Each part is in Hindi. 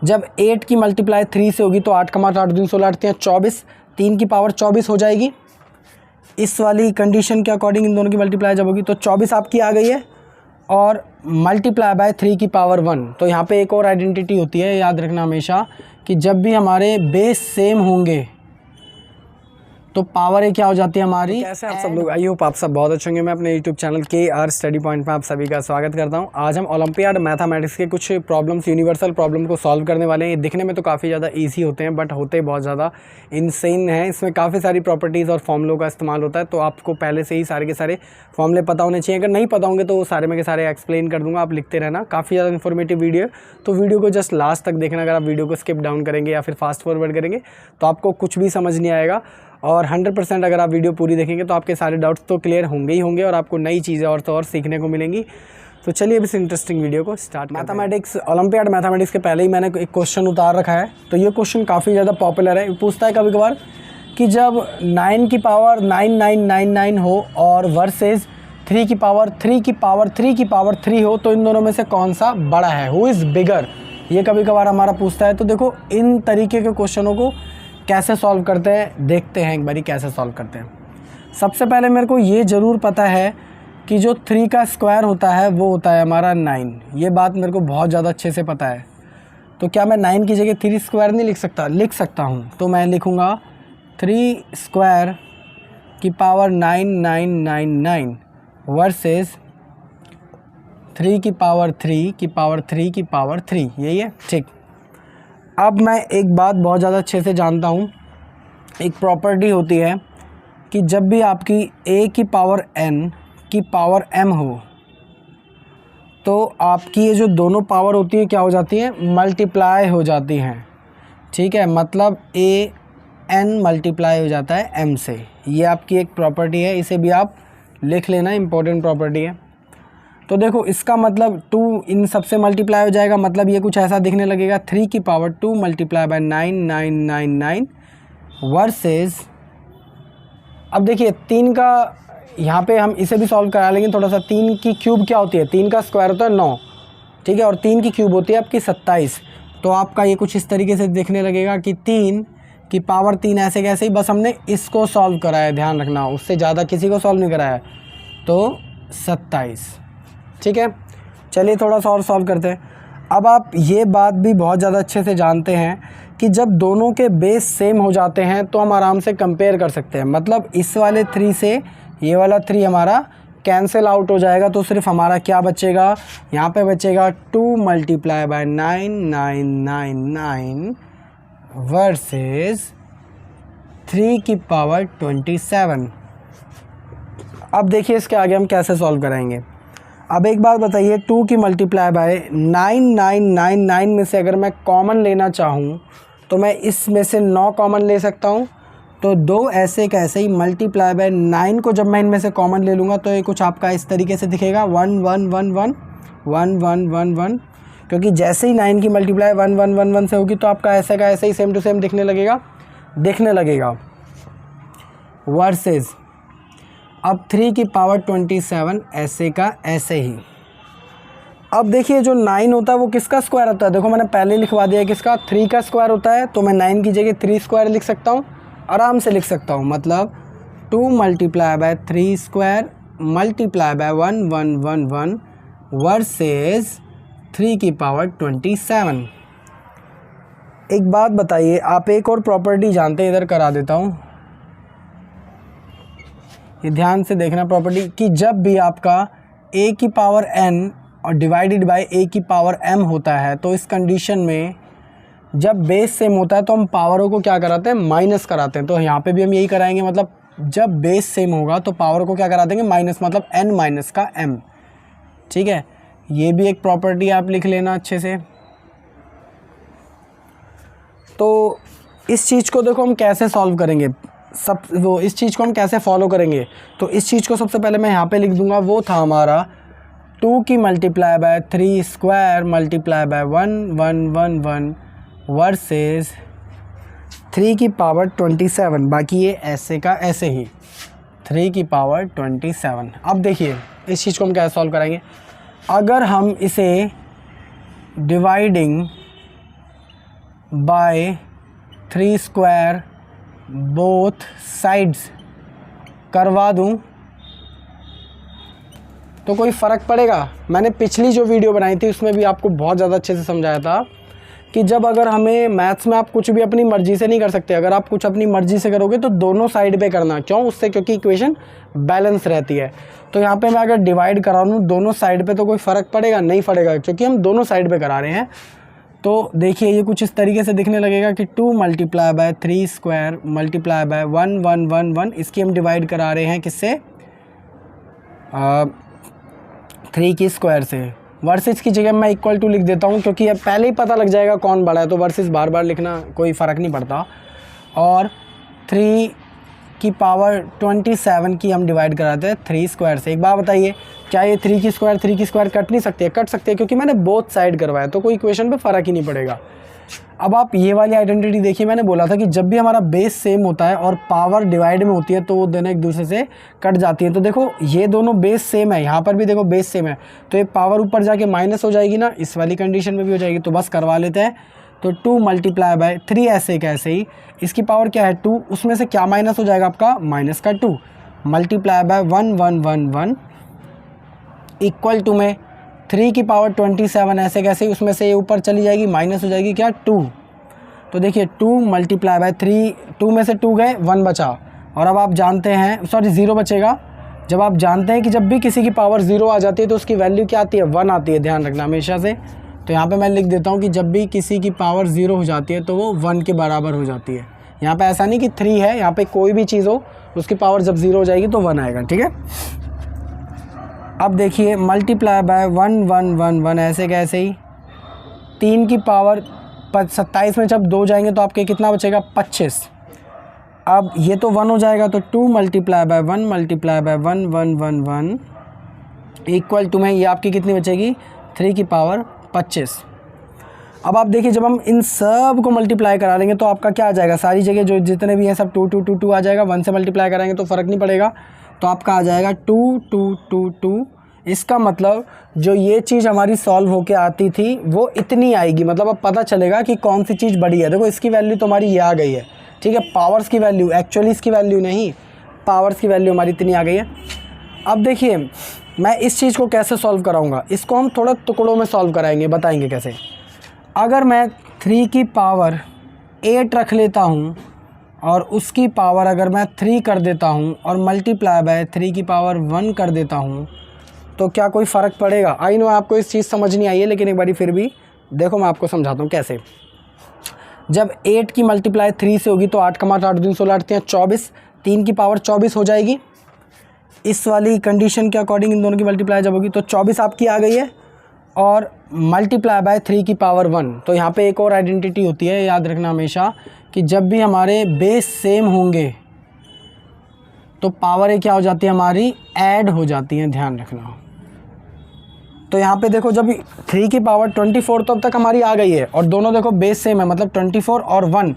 जब 8 की मल्टीप्लाई 3 से होगी तो 8 कमा 8 दूनी 16 8 24, 3 की पावर 24 हो जाएगी। इस वाली कंडीशन के अकॉर्डिंग इन दोनों की मल्टीप्लाई जब होगी तो 24 आपकी आ गई है और मल्टीप्लाई बाय 3 की पावर 1। तो यहाँ पे एक और आइडेंटिटी होती है, याद रखना हमेशा कि जब भी हमारे बेस सेम होंगे तो पावर क्या हो जाती है हमारी। तो कैसे आप सब लोग, आई होप आप सब बहुत अच्छे होंगे। मैं अपने YouTube channel KR study point में आप सभी का स्वागत करता हूं। आज हम ओलंपियाड मैथमेटिक्स के कुछ प्रॉब्लम्स, यूनिवर्सल प्रॉब्लम को सॉल्व करने वाले हैं। ये दिखने में तो काफ़ी ज़्यादा इजी होते हैं बट होते बहुत ज़्यादा इनसेन हैं। इसमें काफ़ी सारी प्रॉपर्टीज़ और फॉर्मूलों का इस्तेमाल होता है, तो आपको पहले से ही सारे के सारे फॉर्मूले पता होने चाहिए। अगर नहीं पता होंगे तो सारे में के सारे एक्सप्लेन कर दूँगा, आप लिखते रहना। काफ़ी ज़्यादा इन्फॉर्मेटिव वीडियो है, तो वीडियो को जस्ट लास्ट तक देखना। अगर आप वीडियो को स्किप डाउन करेंगे या फिर फास्ट फॉरवर्ड करेंगे तो आपको कुछ भी समझ नहीं आएगा। और 100% अगर आप वीडियो पूरी देखेंगे तो आपके सारे डाउट्स तो क्लियर होंगे ही होंगे और आपको नई चीज़ें और तो और सीखने को मिलेंगी। तो चलिए अब इस इंटरेस्टिंग वीडियो को स्टार्ट। मैथमेटिक्स, ओलंपियाड मैथमेटिक्स के पहले ही मैंने एक क्वेश्चन उतार रखा है, तो ये क्वेश्चन काफ़ी ज़्यादा पॉपुलर है। पूछता है कभी कभार कि जब 9 की पावर 9999 हो और वर्सेस 3 की पावर 3 की पावर 3 की पावर 3 हो तो इन दोनों में से कौन सा बड़ा है, हु इज़ बिगर। ये कभी कभार हमारा पूछता है। तो देखो इन तरीके के क्वेश्चनों को कैसे सॉल्व करते हैं, देखते हैं एक बारी कैसे सॉल्व करते हैं। सबसे पहले मेरे को ये ज़रूर पता है कि जो 3 का स्क्वायर होता है वो होता है हमारा 9। ये बात मेरे को बहुत ज़्यादा अच्छे से पता है। तो क्या मैं 9 की जगह 3 स्क्वायर नहीं लिख सकता? लिख सकता हूँ। तो मैं लिखूँगा 3 स्क्वायर की पावर 9999 वर्सेस 3 की पावर 3 की पावर 3 की पावर 3। यही है, ठीक। अब मैं एक बात बहुत ज़्यादा अच्छे से जानता हूँ, एक प्रॉपर्टी होती है कि जब भी आपकी a की पावर n की पावर m हो तो आपकी ये जो दोनों पावर होती है क्या हो जाती है, मल्टीप्लाई हो जाती हैं। ठीक है, मतलब a n मल्टीप्लाई हो जाता है m से। ये आपकी एक प्रॉपर्टी है, इसे भी आप लिख लेना, इम्पोर्टेंट प्रॉपर्टी है। तो देखो इसका मतलब 2 इन सबसे मल्टीप्लाई हो जाएगा, मतलब ये कुछ ऐसा दिखने लगेगा 3 की पावर 2 मल्टीप्लाई बाय 9999 वर्सेस। अब देखिए 3 का यहाँ पे हम इसे भी सॉल्व करा लेंगे थोड़ा सा। 3 की क्यूब क्या होती है, 3 का स्क्वायर होता है 9, ठीक है, और 3 की क्यूब होती है आपकी 27। तो आपका ये कुछ इस तरीके से दिखने लगेगा कि 3 की पावर 3 ऐसे कैसे ही, बस हमने इसको सॉल्व कराया, ध्यान रखना, उससे ज़्यादा किसी को सॉल्व नहीं कराया। तो 27, ठीक है। चलिए थोड़ा सा और सॉल्व करते हैं। अब आप ये बात भी बहुत ज़्यादा अच्छे से जानते हैं कि जब दोनों के बेस सेम हो जाते हैं तो हम आराम से कंपेयर कर सकते हैं। मतलब इस वाले 3 से ये वाला 3 हमारा कैंसिल आउट हो जाएगा, तो सिर्फ हमारा क्या बचेगा, यहाँ पे बचेगा 2 मल्टीप्लाई बाय 9999 वर्सेस 3 की पावर 27। अब देखिए इसके आगे हम कैसे सॉल्व कराएंगे। अब एक बात बताइए, 2 की मल्टीप्लाई बाय 9999 में से अगर मैं कॉमन लेना चाहूँ तो मैं इसमें से 9 कॉमन ले सकता हूँ। तो 2 ऐसे कैसे ही मल्टीप्लाई बाय 9 को जब मैं इनमें से कॉमन ले लूँगा तो ये कुछ आपका इस तरीके से दिखेगा 1 1 1 1 1 1 1 1, क्योंकि जैसे ही 9 की मल्टीप्लाई 1 1 1 1 से होगी तो आपका ऐसे का ऐसे ही सेम टू सेम दिखने लगेगा वर्सेस अब 3 की पावर 27 ऐसे का ऐसे ही। अब देखिए जो 9 होता है वो किसका स्क्वायर होता है, देखो मैंने पहले लिखवा दिया किसका, 3 का स्क्वायर होता है। तो मैं 9 की जगह 3 स्क्वायर लिख सकता हूँ, आराम से लिख सकता हूँ। मतलब 2 multiply bye 3 square multiply by 1 1 1 1 versus 3 की पावर 27। एक बात बताइए, आप एक और प्रॉपर्टी जानते हैं, इधर करा देता हूँ, ये ध्यान से देखना प्रॉपर्टी, कि जब भी आपका a की पावर n और डिवाइडेड बाय a की पावर m होता है तो इस कंडीशन में जब बेस सेम होता है तो हम पावरों को क्या कराते हैं, माइनस कराते हैं। तो यहाँ पे भी हम यही कराएंगे, मतलब जब बेस सेम होगा तो पावर को क्या करा देंगे, माइनस, मतलब n माइनस का m। ठीक है, ये भी एक प्रॉपर्टी आप लिख लेना अच्छे से। तो इस चीज़ को देखो हम कैसे सॉल्व करेंगे, इस चीज़ को हम कैसे फॉलो करेंगे। तो इस चीज़ को सबसे पहले मैं यहाँ पे लिख दूंगा, वो था हमारा 2 की multiply by 3 square multiply by 1 1 1 1 versus 3 की पावर 27। बाकी ये ऐसे का ऐसे ही 3 की पावर 27। अब देखिए इस चीज़ को हम कैसे सॉल्व कराएंगे। अगर हम इसे dividing by 3 square both sides करवा दूं तो कोई फ़र्क पड़ेगा? मैंने पिछली जो वीडियो बनाई थी उसमें भी आपको बहुत ज़्यादा अच्छे से समझाया था कि जब अगर हमें मैथ्स में आप कुछ भी अपनी मर्ज़ी से नहीं कर सकते, अगर आप कुछ अपनी मर्ज़ी से करोगे तो दोनों साइड पे करना। क्यों? उससे क्योंकि इक्वेशन बैलेंस रहती है। तो यहाँ पे मैं अगर डिवाइड करा दूँ दोनों साइड पे तो कोई फ़र्क पड़ेगा? नहीं पड़ेगा, क्योंकि हम दोनों साइड पे करा रहे हैं। तो देखिए ये कुछ इस तरीके से दिखने लगेगा कि 2 multiply bye 3 square multiply by 1 1 1 1, इसकी हम डिवाइड करा रहे हैं किससे? 3 की स्क्वायर से। वर्सेस की जगह मैं इक्वल टू लिख देता हूँ, क्योंकि अब पहले ही पता लग जाएगा कौन बड़ा है, तो वर्सेस बार बार लिखना कोई फ़र्क नहीं पड़ता। और 3 की पावर 27 की हम डिवाइड कराते हैं 3 स्क्वायर से। एक बात बताइए, क्या ये 3 की स्क्वायर कट नहीं सकती है? कट सकते हैं, क्योंकि मैंने बोथ साइड करवाया, तो कोई इक्वेशन पे फ़र्क ही नहीं पड़ेगा। अब आप ये वाली आइडेंटिटी देखिए, मैंने बोला था कि जब भी हमारा बेस सेम होता है और पावर डिवाइड में होती है तो वो दोनों एक दूसरे से कट जाती है। तो देखो ये दोनों बेस सेम है, यहाँ पर भी देखो बेस सेम है, तो ये पावर ऊपर जाके माइनस हो जाएगी ना, इस वाली कंडीशन में भी हो जाएगी। तो बस करवा लेते हैं। तो 2 मल्टीप्लाई बाय 3 ऐसे कैसे ही, इसकी पावर क्या है 2, उसमें से क्या माइनस हो जाएगा आपका? माइनस का 2 मल्टीप्लाई बाय 1 1 1 1 इक्वल टू में 3 की पावर 27 ऐसे कैसे ही, उसमें से ये ऊपर चली जाएगी, माइनस हो जाएगी क्या? 2। तो देखिए 2 मल्टीप्लाई बाय 3, 2 में से 2 गए, 1 बचा। और अब आप जानते हैं, सॉरी 0 बचेगा। जब आप जानते हैं कि जब भी किसी की पावर 0 आ जाती है तो उसकी वैल्यू क्या आती है? 1 आती है, ध्यान रखना हमेशा से। तो यहाँ पे मैं लिख देता हूँ कि जब भी किसी की पावर 0 हो जाती है तो वो 1 के बराबर हो जाती है। यहाँ पे ऐसा नहीं कि 3 है, यहाँ पे कोई भी चीज़ हो उसकी पावर जब 0 हो जाएगी तो 1 आएगा, ठीक है। अब देखिए मल्टीप्लाई बाय 1 1 1 1 ऐसे कैसे ही, 3 की पावर 27 में जब 2 जाएंगे तो आपके कितना बचेगा? 25। अब ये तो 1 हो जाएगा, तो 2 multiply by 1 multiply by 1 1 1 1 equal to में ये आपकी कितनी बचेगी? 3 की पावर 25। अब आप देखिए जब हम इन सब को मल्टीप्लाई करा लेंगे तो आपका क्या आ जाएगा? सारी जगह जो जितने भी हैं सब 2 2 2 2 आ जाएगा। 1 से मल्टीप्लाई कराएंगे तो फ़र्क नहीं पड़ेगा, तो आपका आ जाएगा 2 2 2 2। इसका मतलब जो ये चीज़ हमारी सॉल्व होके आती थी वो इतनी आएगी। मतलब अब पता चलेगा कि कौन सी चीज़ बड़ी है। देखो इसकी वैल्यू तो हमारी ये आ गई है, ठीक है, पावर्स की वैल्यू, एक्चुअली इसकी वैल्यू नहीं, पावर्स की वैल्यू हमारी इतनी आ गई है। अब देखिए मैं इस चीज़ को कैसे सॉल्व कराऊंगा, इसको हम थोड़ा टुकड़ों में सॉल्व कराएंगे, बताएंगे कैसे। अगर मैं 3 की पावर 8 रख लेता हूँ और उसकी पावर अगर मैं 3 कर देता हूँ और मल्टीप्लाई बाय 3 की पावर 1 कर देता हूँ तो क्या कोई फ़र्क पड़ेगा? आई नो आपको इस चीज़ समझ नहीं आई है, लेकिन एक बारी फिर भी देखो मैं आपको समझाता हूँ कैसे। जब 8 की मल्टीप्लाई 3 से होगी तो 8 कमा 8 दिन 16 8 24, 3 की पावर 24 हो जाएगी। इस वाली कंडीशन के अकॉर्डिंग इन दोनों की मल्टीप्लाई जब होगी तो 24 आपकी आ गई है और मल्टीप्लाई बाय 3 की पावर 1। तो यहाँ पे एक और आइडेंटिटी होती है, याद रखना हमेशा कि जब भी हमारे बेस सेम होंगे तो पावरें क्या हो जाती है? हमारी ऐड हो जाती हैं, ध्यान रखना। तो यहाँ पे देखो जब 3 की पावर 24 तो अब तक हमारी आ गई है और दोनों देखो बेस सेम है, मतलब 24 और 1,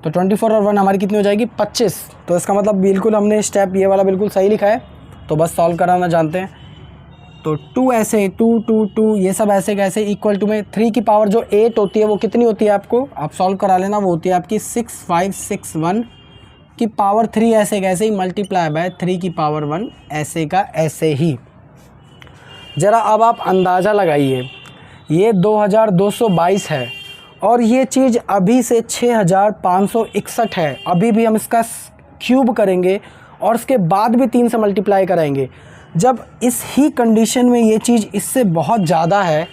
तो 24 और 1 हमारी कितनी हो जाएगी? 25। तो इसका मतलब बिल्कुल हमने स्टेप ये वाला बिल्कुल सही लिखा है। तो बस सॉल्व कराना जानते हैं। तो 2 ऐसे 2 2 2 ये सब ऐसे कैसे इक्वल टू में 3 की पावर जो 8 होती है वो कितनी होती है? आपको आप सॉल्व करा लेना, वो होती है आपकी 6561 की पावर 3 ऐसे कैसे ही मल्टीप्लाई बाय 3 की पावर 1 ऐसे का ऐसे ही। ज़रा अब आप अंदाज़ा लगाइए, ये 2222 है और ये चीज़ अभी से 6561 है। अभी भी हम इसका क्यूब करेंगे और उसके बाद भी 3 से मल्टीप्लाई कराएंगे। जब इस ही कंडीशन में ये चीज़ इससे बहुत ज़्यादा है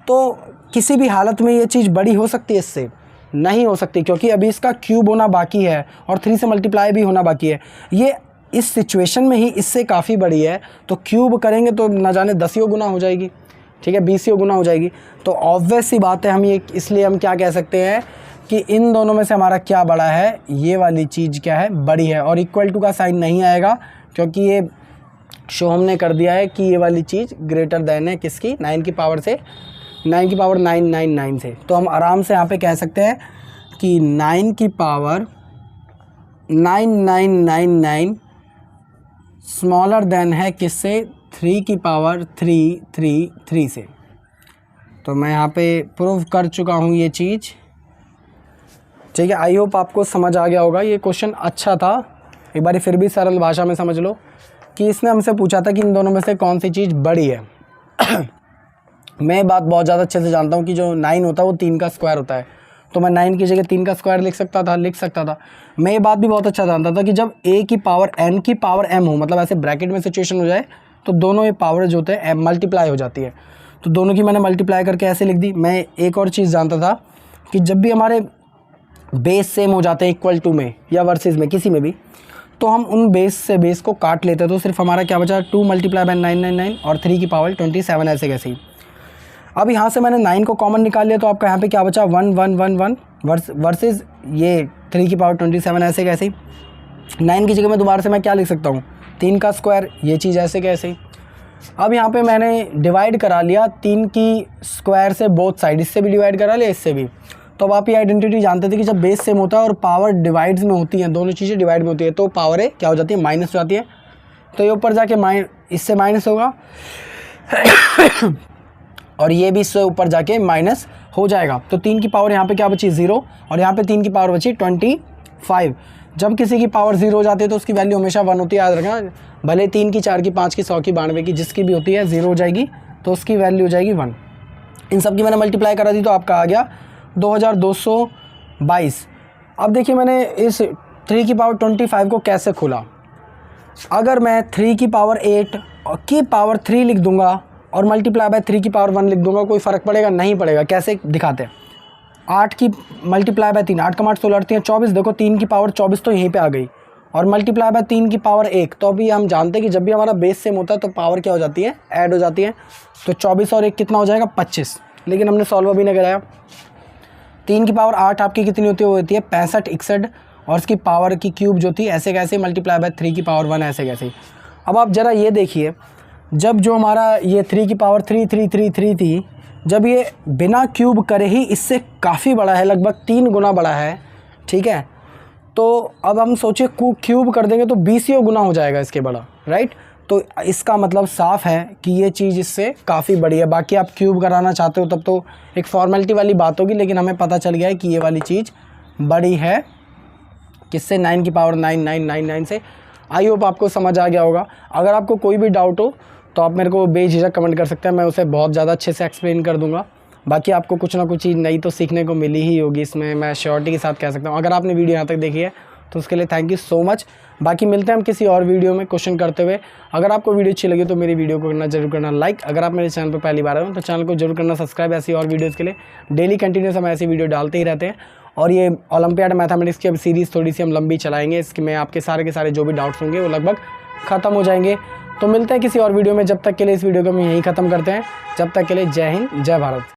तो किसी भी हालत में ये चीज़ बड़ी हो सकती है? इससे नहीं हो सकती, क्योंकि अभी इसका क्यूब होना बाकी है और 3 से मल्टीप्लाई भी होना बाकी है। ये इस सिचुएशन में ही इससे काफ़ी बड़ी है, तो क्यूब करेंगे तो ना जाने 10 गुना हो जाएगी, ठीक है, 20 गुना हो जाएगी। तो ऑब्वियस सी बात है, हम ये इसलिए हम क्या कह सकते हैं कि इन दोनों में से हमारा क्या बड़ा है? ये वाली चीज़ क्या है? बड़ी है। और इक्वल टू का साइन नहीं आएगा क्योंकि ये शो हमने कर दिया है कि ये वाली चीज़ ग्रेटर देन है किसकी? 9 की पावर से, 9 की पावर 999 से। तो हम आराम से यहाँ पे कह सकते हैं कि 9 की पावर 9999 स्मॉलर देन है किससे? 3 की पावर 333 से। तो मैं यहाँ पे प्रूव कर चुका हूँ ये चीज़ ठीक है, आई होप आपको समझ आ गया होगा। ये क्वेश्चन अच्छा था, एक बार फिर भी सरल भाषा में समझ लो कि इसने हमसे पूछा था कि इन दोनों में से कौन सी चीज़ बड़ी है। मैं बात बहुत ज़्यादा अच्छे से जानता हूँ कि जो 9 होता है वो 3 का स्क्वायर होता है, तो मैं 9 की जगह 3 का स्क्वायर लिख सकता था। मैं ये बात भी बहुत अच्छा जानता था कि जब a की पावर n की पावर m हो, मतलब ऐसे ब्रैकेट में सिचुएशन हो जाए, तो दोनों ये पावर जो होते हैं मल्टीप्लाई हो जाती है, तो दोनों की मैंने मल्टीप्लाई करके ऐसे लिख दी। मैं एक और चीज़ जानता था कि जब भी हमारे बेस सेम हो जाते हैं इक्वल टू में या वर्सेस में किसी में भी, तो हम उन बेस से बेस को काट लेते हैं, तो सिर्फ हमारा क्या बचा 2 मल्टीप्लाई बाय 999 और 3 की पावर 27 ऐसे कैसे ही। अब यहाँ से मैंने 9 को कॉमन निकाल लिया, तो आपका यहाँ पे क्या बचा 1 1 1 1 वर्सेस ये 3 की पावर 27 ऐसे कैसे ही। 9 की जगह में दोबारा से मैं क्या लिख सकता हूँ 3 का स्क्वायर, ये चीज़ ऐसे कैसे ही। अब यहाँ पे मैंने डिवाइड करा लिया 3 की स्क्वायर से बोथ साइड, इससे भी डिवाइड करा लिया इससे भी। तो अब आप ये आइडेंटिटी जानते थे कि जब बेस सेम होता है और पावर डिवाइड्स में होती हैं, दोनों चीज़ें डिवाइड में होती है, तो पावर है क्या हो जाती है माइनस हो जाती है, तो ये ऊपर जाके इससे माइनस होगा और ये भी इससे ऊपर जाके माइनस हो जाएगा। तो 3 की पावर यहाँ पे क्या बची 0 और यहाँ पे 3 की पावर बची 25। जब किसी की पावर 0 हो जाती है तो उसकी वैल्यू हमेशा 1 होती है, याद रखना। भले 3 की 4 की 5 की 100 की 92 की जिसकी भी होती है 0 हो जाएगी तो उसकी वैल्यू हो जाएगी 1। इन सब की मैंने मल्टीप्लाई करा दी तो आपका आ गया 2222। अब देखिए मैंने इस 3 की पावर 25 को कैसे खोला। अगर मैं 3 की पावर 8 की पावर 3 लिख दूंगा और मल्टीप्लाई बाय 3 की पावर 1 लिख दूंगा, कोई फ़र्क पड़ेगा? नहीं पड़ेगा। कैसे दिखाते हैं, 8 की मल्टीप्लाई बाय 3, 8 का 8 16 8 24, देखो 3 की पावर 24 तो यहीं पे आ गई, और मल्टीप्लाई बाय 3 की पावर 1, तो अभी हम जानते हैं कि जब भी हमारा बेस सेम होता है तो पावर क्या हो जाती है, ऐड हो जाती है। तो 24 और 1 कितना हो जाएगा 25, लेकिन हमने सॉल्व अभी नहीं कराया। 3 की पावर 8 आपकी कितनी होती है, वो होती है 65 61, और उसकी पावर की क्यूब जो थी ऐसे कैसे मल्टीप्लाई बाय 3 की पावर 1 ऐसे कैसे। अब आप ज़रा ये देखिए, जब जो हमारा ये 3 की पावर 3 3 3 3 थी, जब ये बिना क्यूब करे ही इससे काफ़ी बड़ा है, लगभग 3 गुना बड़ा है, ठीक है। तो अब हम सोचे क्यूब कर देंगे तो 20 गुना हो जाएगा इसके बड़ा, राइट। तो इसका मतलब साफ़ है कि ये चीज़ इससे काफ़ी बड़ी है। बाकी आप क्यूब कराना चाहते हो तब तो एक फॉर्मेलिटी वाली बात होगी, लेकिन हमें पता चल गया है कि ये वाली चीज़ बड़ी है किससे, 9 की पावर 9999 से। आई होप आपको समझ आ गया होगा। अगर आपको कोई भी डाउट हो तो आप मेरे को बेझिझक कमेंट कर सकते हैं, मैं उसे बहुत ज़्यादा अच्छे से एक्सप्लेन कर दूंगा। बाकी आपको कुछ ना कुछ चीज़ नई तो सीखने को मिली ही होगी, इसमें मैं श्योरिटी के साथ कह सकता हूँ। अगर आपने वीडियो यहाँ तक देखी है तो उसके लिए थैंक यू सो मच। बाकी मिलते हैं हम किसी और वीडियो में क्वेश्चन करते हुए। अगर आपको वीडियो अच्छी लगी तो मेरी वीडियो को करना जरूर करना लाइक। अगर आप मेरे चैनल पर पहली बार आए हो तो चैनल को जरूर करना सब्सक्राइब। ऐसी और वीडियोज़ के लिए डेली कंटिन्यूस हम ऐसी वीडियो डालते ही रहते हैं। और ये ओलंपियाड मैथमेटिक्स की अब सीरीज़ थोड़ी सी हम लंबी चलाएँगे, इसकी में आपके सारे के सारे जो भी डाउट्स होंगे वो लगभग ख़त्म हो जाएंगे। तो मिलते हैं किसी और वीडियो में, जब तक के लिए इस वीडियो को हम यहीं ख़त्म करते हैं। जब तक के लिए जय हिंद जय भारत।